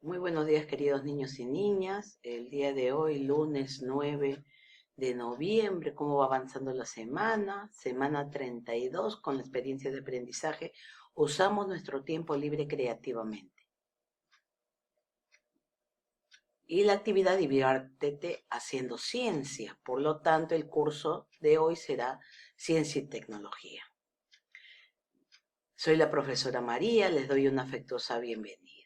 Muy buenos días, queridos niños y niñas. El día de hoy, lunes 9 de noviembre, cómo va avanzando la semana, semana 32, con la experiencia de aprendizaje. Usamos nuestro tiempo libre creativamente. Y la actividad diviértete haciendo ciencia. Por lo tanto, el curso de hoy será Ciencia y Tecnología. Soy la profesora María, les doy una afectuosa bienvenida.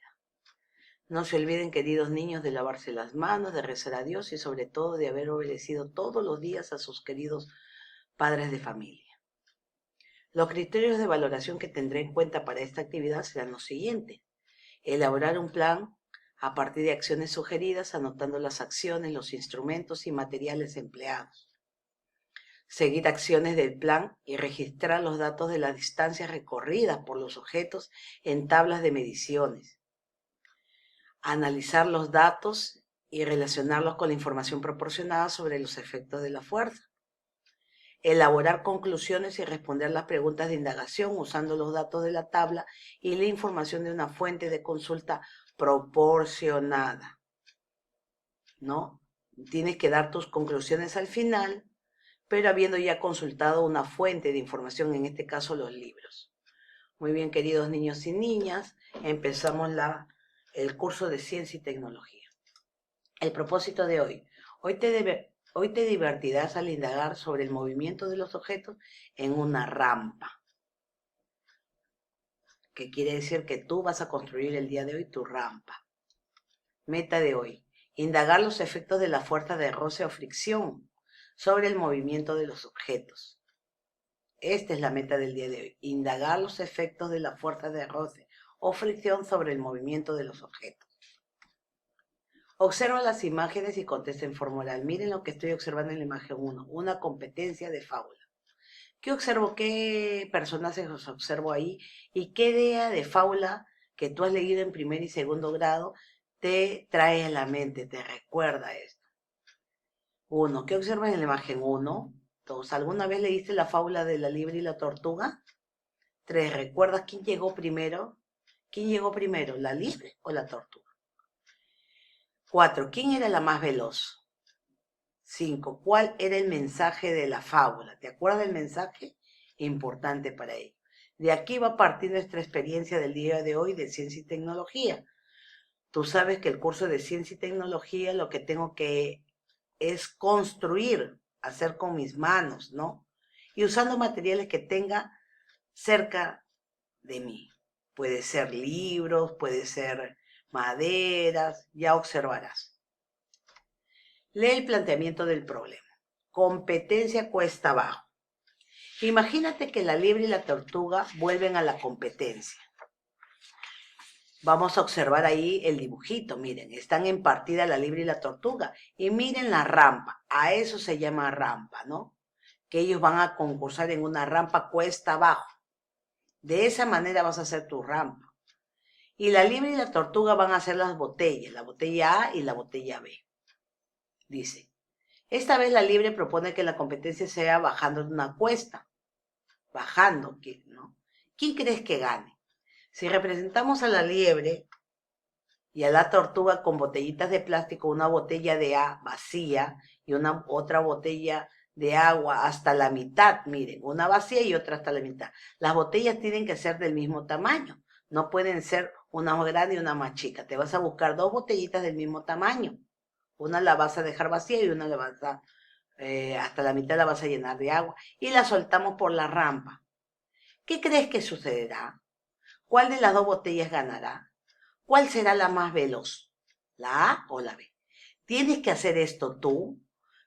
No se olviden, queridos niños, de lavarse las manos, de rezar a Dios y sobre todo de haber obedecido todos los días a sus queridos padres de familia. Los criterios de valoración que tendré en cuenta para esta actividad serán los siguientes. Elaborar un plan a partir de acciones sugeridas, anotando las acciones, los instrumentos y materiales empleados. Seguir acciones del plan y registrar los datos de las distancias recorridas por los objetos en tablas de mediciones. Analizar los datos y relacionarlos con la información proporcionada sobre los efectos de la fuerza. Elaborar conclusiones y responder las preguntas de indagación usando los datos de la tabla y la información de una fuente de consulta proporcionada. ¿No? Tienes que dar tus conclusiones al final, pero habiendo ya consultado una fuente de información, en este caso los libros. Muy bien, queridos niños y niñas, empezamos el curso de Ciencia y Tecnología. El propósito de hoy te divertirás al indagar sobre el movimiento de los objetos en una rampa. Que quiere decir que tú vas a construir el día de hoy tu rampa. Meta de hoy, indagar los efectos de la fuerza de roce o fricción sobre el movimiento de los objetos. Esta es la meta del día de hoy, indagar los efectos de la fuerza de roce o fricción sobre el movimiento de los objetos. Observa las imágenes y contesta en forma oral. Miren lo que estoy observando en la imagen 1, una competencia de fábula. ¿Qué observo? ¿Qué personajes observo ahí? ¿Y qué idea de fábula que tú has leído en primer y segundo grado te trae a la mente, te recuerda esto? 1. ¿Qué observas en la imagen 1? 2. ¿Alguna vez leíste la fábula de la liebre y la tortuga? 3. ¿Recuerdas quién llegó primero? ¿Quién llegó primero, la liebre o la tortuga? 4. ¿Quién era la más veloz? 5. ¿Cuál era el mensaje de la fábula? ¿Te acuerdas del mensaje? Importante para ello. De aquí va a partir nuestra experiencia del día de hoy de Ciencia y Tecnología. Tú sabes que el curso de Ciencia y Tecnología lo que tengo que es construir, hacer con mis manos, ¿no? Y usando materiales que tenga cerca de mí. Puede ser libros, puede ser maderas, ya observarás. Lee el planteamiento del problema. Competencia cuesta abajo. Imagínate que la liebre y la tortuga vuelven a la competencia. Vamos a observar ahí el dibujito, miren, están en partida la liebre y la tortuga. Y miren la rampa, a eso se llama rampa, ¿no? Que ellos van a concursar en una rampa cuesta abajo. De esa manera vas a hacer tu rampa. Y la liebre y la tortuga van a hacer las botellas, la botella A y la botella B. Dice, esta vez la liebre propone que la competencia sea bajando de una cuesta. Bajando, ¿no? ¿Quién crees que gane? Si representamos a la liebre y a la tortuga con botellitas de plástico, una botella de A vacía y otra botella de agua hasta la mitad, miren, una vacía y otra hasta la mitad. Las botellas tienen que ser del mismo tamaño, no pueden ser una más grande y una más chica. Te vas a buscar dos botellitas del mismo tamaño. Una la vas a dejar vacía y una la vas a, hasta la mitad la vas a llenar de agua y la soltamos por la rampa. ¿Qué crees que sucederá? ¿Cuál de las dos botellas ganará? ¿Cuál será la más veloz? ¿La A o la B? Tienes que hacer esto tú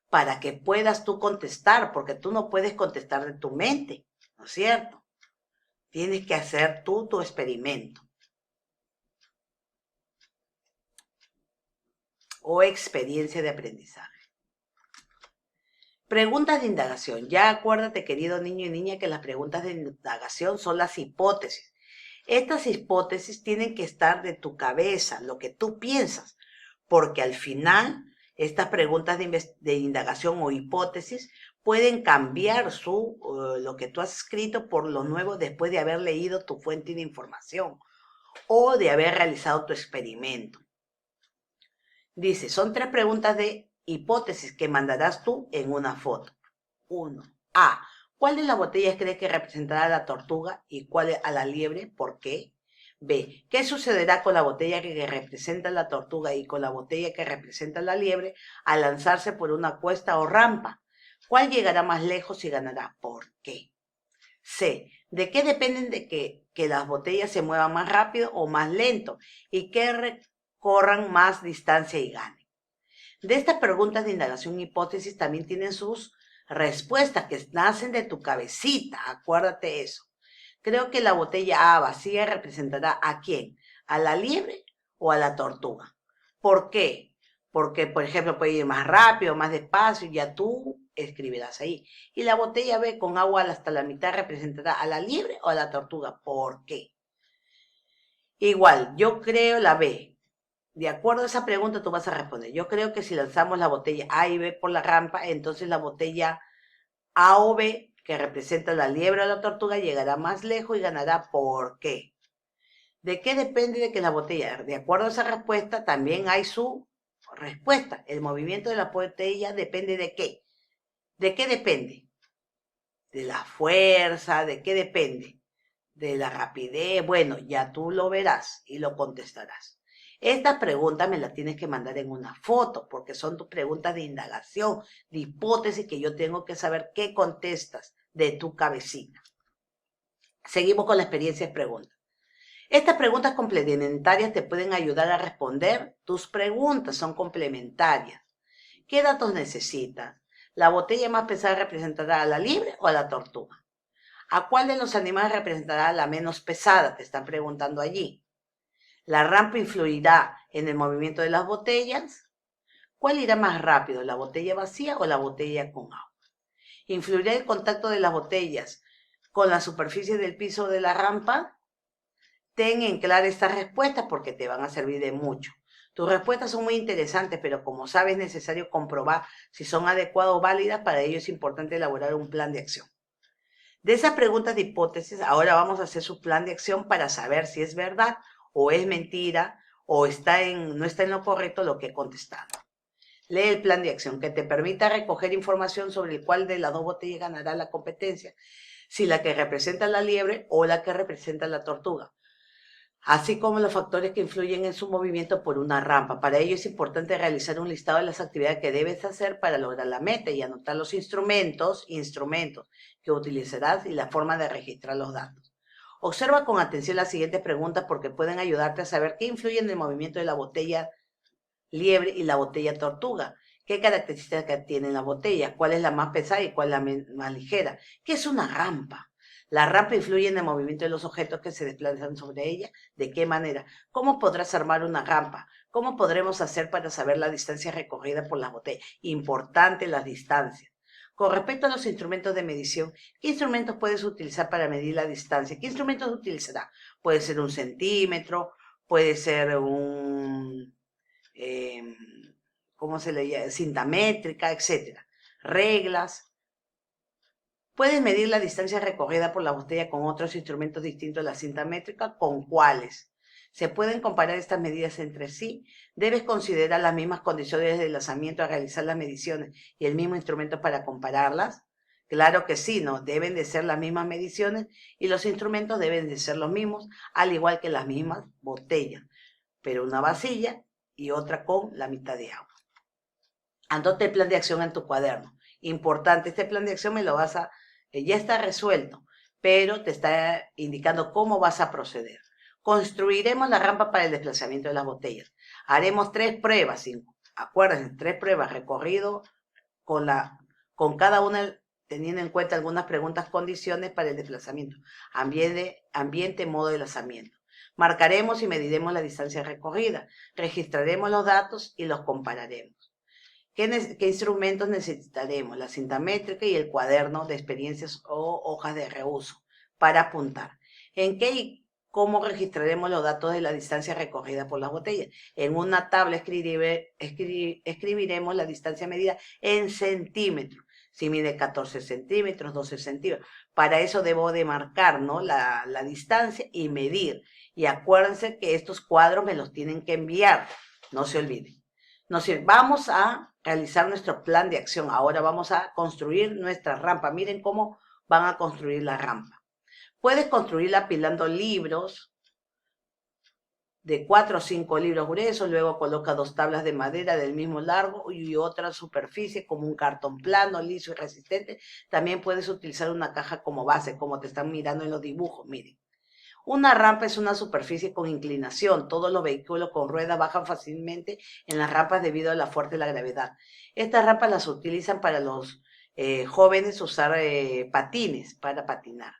para que puedas tú contestar, porque tú no puedes contestar de tu mente, ¿no es cierto? Tienes que hacer tú tu experimento o experiencia de aprendizaje. Preguntas de indagación. Ya acuérdate, querido niño y niña, que las preguntas de indagación son las hipótesis. Estas hipótesis tienen que estar de tu cabeza, lo que tú piensas, porque al final estas preguntas de indagación o hipótesis pueden cambiar lo que tú has escrito por lo nuevo después de haber leído tu fuente de información o de haber realizado tu experimento. Dice, son 3 preguntas de hipótesis que mandarás tú en una foto. 1. A. ¿Cuál de las botellas crees que representará a la tortuga y cuál a la liebre? ¿Por qué? B. ¿Qué sucederá con la botella que representa a la tortuga y con la botella que representa a la liebre al lanzarse por una cuesta o rampa? ¿Cuál llegará más lejos y ganará? ¿Por qué? C. ¿De qué dependen de que las botellas se muevan más rápido o más lento y que recorran más distancia y ganen? De estas preguntas de indagación y hipótesis también tienen sus respuestas que nacen de tu cabecita, acuérdate eso. Creo que la botella A vacía representará ¿a quién? ¿A la liebre o a la tortuga? ¿Por qué? Porque, por ejemplo, puede ir más rápido, más despacio, y ya tú escribirás ahí. Y la botella B con agua hasta la mitad representará ¿a la liebre o a la tortuga? ¿Por qué? Igual, yo creo la B. De acuerdo a esa pregunta, tú vas a responder. Yo creo que si lanzamos la botella A y B por la rampa, entonces la botella A o B, que representa la liebre o la tortuga, llegará más lejos y ganará. ¿Por qué? ¿De qué depende de que la botella? De acuerdo a esa respuesta, también hay su respuesta. El movimiento de la botella depende de qué. ¿De qué depende? De la fuerza, ¿de qué depende? De la rapidez. Bueno, ya tú lo verás y lo contestarás. Estas preguntas me las tienes que mandar en una foto, porque son tus preguntas de indagación, de hipótesis que yo tengo que saber qué contestas de tu cabecita. Seguimos con la experiencia de preguntas. Estas preguntas complementarias te pueden ayudar a responder tus preguntas, son complementarias. ¿Qué datos necesitas? ¿La botella más pesada representará a la liebre o a la tortuga? ¿A cuál de los animales representará la menos pesada? Te están preguntando allí. ¿La rampa influirá en el movimiento de las botellas? ¿Cuál irá más rápido, la botella vacía o la botella con agua? ¿Influirá el contacto de las botellas con la superficie del piso de la rampa? Ten en clara estas respuestas porque te van a servir de mucho. Tus respuestas son muy interesantes, pero como sabes, es necesario comprobar si son adecuadas o válidas. Para ello es importante elaborar un plan de acción. De esas preguntas de hipótesis, ahora vamos a hacer su plan de acción para saber si es verdad o es mentira o no está en lo correcto lo que he contestado. Lee el plan de acción que te permita recoger información sobre el cuál de las 2 botellas ganará la competencia, si la que representa la liebre o la que representa la tortuga, así como los factores que influyen en su movimiento por una rampa. Para ello es importante realizar un listado de las actividades que debes hacer para lograr la meta y anotar los instrumentos que utilizarás y la forma de registrar los datos. Observa con atención las siguientes preguntas porque pueden ayudarte a saber qué influye en el movimiento de la botella liebre y la botella tortuga. ¿Qué características tiene la botella? ¿Cuál es la más pesada y cuál es la más ligera? ¿Qué es una rampa? La rampa influye en el movimiento de los objetos que se desplazan sobre ella. ¿De qué manera? ¿Cómo podrás armar una rampa? ¿Cómo podremos hacer para saber la distancia recorrida por las botellas? Importante las distancias. Con respecto a los instrumentos de medición, ¿qué instrumentos puedes utilizar para medir la distancia? ¿Qué instrumentos utilizará? Puede ser un centímetro, puede ser eh, ¿cómo se le llama? Cinta métrica, etcétera. Reglas. Puedes medir la distancia recorrida por la botella con otros instrumentos distintos a la cinta métrica. ¿Con cuáles? ¿Se pueden comparar estas medidas entre sí? ¿Debes considerar las mismas condiciones de lanzamiento al realizar las mediciones y el mismo instrumento para compararlas? Claro que sí, ¿no? Deben de ser las mismas mediciones y los instrumentos deben de ser los mismos, al igual que las mismas botellas, pero una vacía y otra con la mitad de agua. Anota el plan de acción en tu cuaderno. Importante, este plan de acción ya está resuelto, pero te está indicando cómo vas a proceder. Construiremos la rampa para el desplazamiento de las botellas. Haremos 3 pruebas, acuérdense, 3 pruebas, recorrido con cada una teniendo en cuenta algunas preguntas, condiciones para el desplazamiento, ambiente, modo de lanzamiento. Marcaremos y mediremos la distancia recorrida, registraremos los datos y los compararemos. ¿Qué instrumentos necesitaremos? La cinta métrica y el cuaderno de experiencias o hojas de reuso para apuntar. ¿En qué y cómo registraremos los datos de la distancia recorrida por las botellas? En una tabla escribiremos la distancia medida en centímetros. Si mide 14 centímetros, 12 centímetros. Para eso debo de marcar, ¿no? la distancia y medir. Y acuérdense que estos cuadros me los tienen que enviar. No se olviden. Vamos a realizar nuestro plan de acción. Ahora vamos a construir nuestra rampa. Miren cómo van a construir la rampa. Puedes construirla apilando libros de 4 o 5 libros gruesos, luego coloca 2 tablas de madera del mismo largo y otra superficie como un cartón plano, liso y resistente. También puedes utilizar una caja como base, como te están mirando en los dibujos, miren. Una rampa es una superficie con inclinación. Todos los vehículos con ruedas bajan fácilmente en las rampas debido a la fuerza de la gravedad. Estas rampas las utilizan para los jóvenes usar patines para patinar.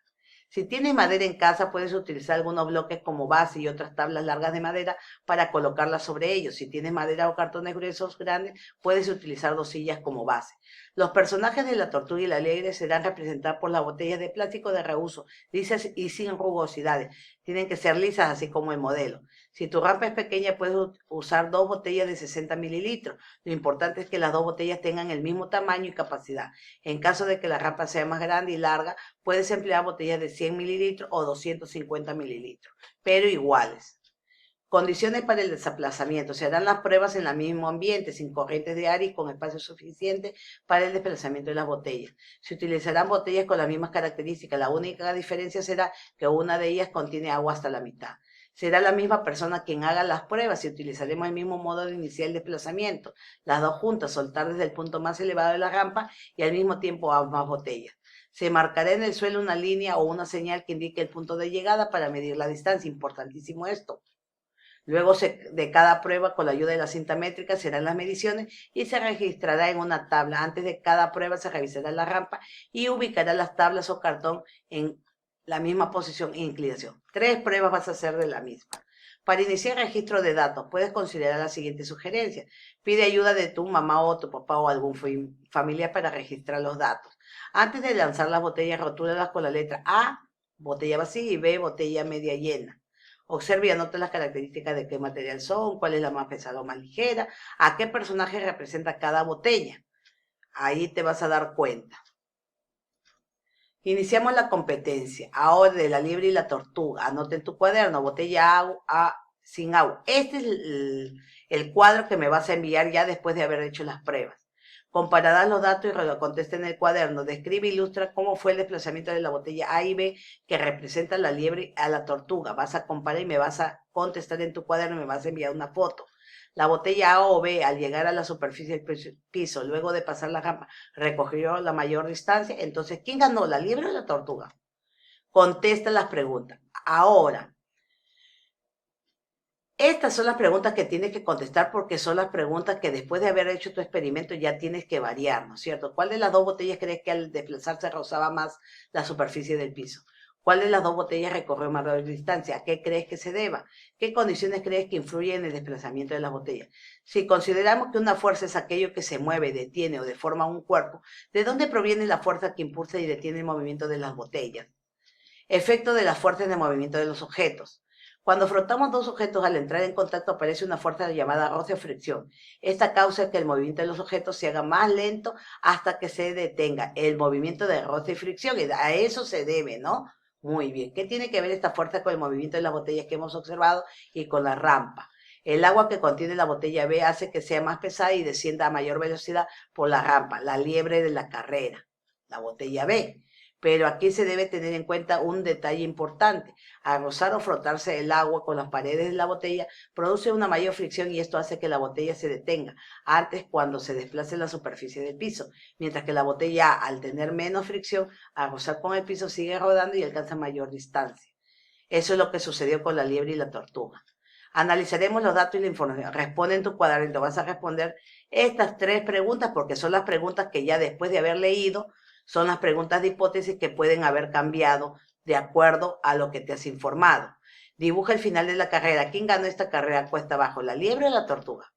Si tienes madera en casa, puedes utilizar algunos bloques como base y otras tablas largas de madera para colocarlas sobre ellos. Si tienes madera o cartones gruesos grandes, puedes utilizar 2 sillas como base. Los personajes de La Tortuga y la Liebre serán representados por las botellas de plástico de reuso, lisas y sin rugosidades. Tienen que ser lisas, así como el modelo. Si tu rampa es pequeña, puedes usar 2 botellas de 60 mililitros. Lo importante es que las 2 botellas tengan el mismo tamaño y capacidad. En caso de que la rampa sea más grande y larga, puedes emplear botellas de 100 mililitros o 250 mililitros, pero iguales. Condiciones para el desplazamiento. Se harán las pruebas en el mismo ambiente, sin corrientes de aire y con espacio suficiente para el desplazamiento de las botellas. Se utilizarán botellas con las mismas características. La única diferencia será que una de ellas contiene agua hasta la mitad. Será la misma persona quien haga las pruebas y utilizaremos el mismo modo de iniciar el desplazamiento. Las 2 juntas, soltar desde el punto más elevado de la rampa y al mismo tiempo ambas botellas. Se marcará en el suelo una línea o una señal que indique el punto de llegada para medir la distancia. Importantísimo esto. Luego de cada prueba, con la ayuda de la cinta métrica, se harán las mediciones y se registrará en una tabla. Antes de cada prueba se revisará la rampa y ubicará las tablas o cartón en la misma posición e inclinación. 3 pruebas vas a hacer de la misma. Para iniciar el registro de datos, puedes considerar la siguiente sugerencia. Pide ayuda de tu mamá o tu papá o algún familiar para registrar los datos. Antes de lanzar las botellas, rotúlalas con la letra A, botella vacía, y B, botella media llena. Observe y anote las características de qué material son, cuál es la más pesada o más ligera, a qué personaje representa cada botella. Ahí te vas a dar cuenta. Iniciamos la competencia. Ahora de la liebre y la tortuga. Anote en tu cuaderno, botella sin agua. Este es el cuadro que me vas a enviar ya después de haber hecho las pruebas. Compararás los datos y contesta en el cuaderno. Describe e ilustra cómo fue el desplazamiento de la botella A y B que representa la liebre a la tortuga. Vas a comparar y me vas a contestar en tu cuaderno y me vas a enviar una foto. La botella A o B, al llegar a la superficie del piso, luego de pasar la rampa, recogió la mayor distancia. Entonces, ¿quién ganó, la liebre o la tortuga? Contesta las preguntas. Ahora, estas son las preguntas que tienes que contestar porque son las preguntas que después de haber hecho tu experimento ya tienes que variar, ¿no es cierto? ¿Cuál de las 2 botellas crees que al desplazarse rozaba más la superficie del piso? ¿Cuál de las 2 botellas recorrió mayor distancia? ¿A qué crees que se deba? ¿Qué condiciones crees que influyen en el desplazamiento de las botellas? Si consideramos que una fuerza es aquello que se mueve, detiene o deforma un cuerpo, ¿de dónde proviene la fuerza que impulsa y detiene el movimiento de las botellas? Efecto de las fuerzas de movimiento de los objetos. Cuando frotamos 2 objetos al entrar en contacto aparece una fuerza llamada roce o fricción. Esta causa que el movimiento de los objetos se haga más lento hasta que se detenga. El movimiento de roce y fricción, y a eso se debe, ¿no? Muy bien. ¿Qué tiene que ver esta fuerza con el movimiento de las botellas que hemos observado y con la rampa? El agua que contiene la botella B hace que sea más pesada y descienda a mayor velocidad por la rampa, la liebre de la carrera, la botella B. Pero aquí se debe tener en cuenta un detalle importante. Al rozar o frotarse el agua con las paredes de la botella, produce una mayor fricción y esto hace que la botella se detenga antes cuando se desplace la superficie del piso, mientras que la botella A, al tener menos fricción, al rozar con el piso sigue rodando y alcanza mayor distancia. Eso es lo que sucedió con la liebre y la tortuga. Analizaremos los datos y la información. Responde en tu cuaderno. Vas a responder estas 3 preguntas porque son las preguntas que ya después de haber leído son las preguntas de hipótesis que pueden haber cambiado de acuerdo a lo que te has informado. Dibuja el final de la carrera. ¿Quién ganó esta carrera cuesta abajo, la liebre o la tortuga?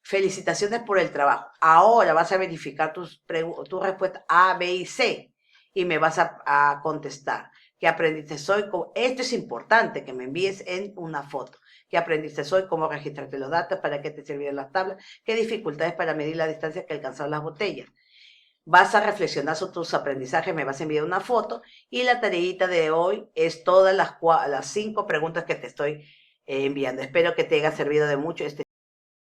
Felicitaciones por el trabajo. Ahora vas a verificar tu respuesta A, B y C y me vas a contestar. ¿Qué aprendiste hoy? Esto es importante que me envíes en una foto. ¿Qué aprendiste hoy? ¿Cómo registraste los datos? ¿Para qué te sirvieron las tablas? ¿Qué dificultades para medir la distancia que alcanzaron las botellas? Vas a reflexionar sobre tus aprendizajes, me vas a enviar una foto y la tareita de hoy es todas las 5 preguntas que te estoy enviando. Espero que te haya servido de mucho este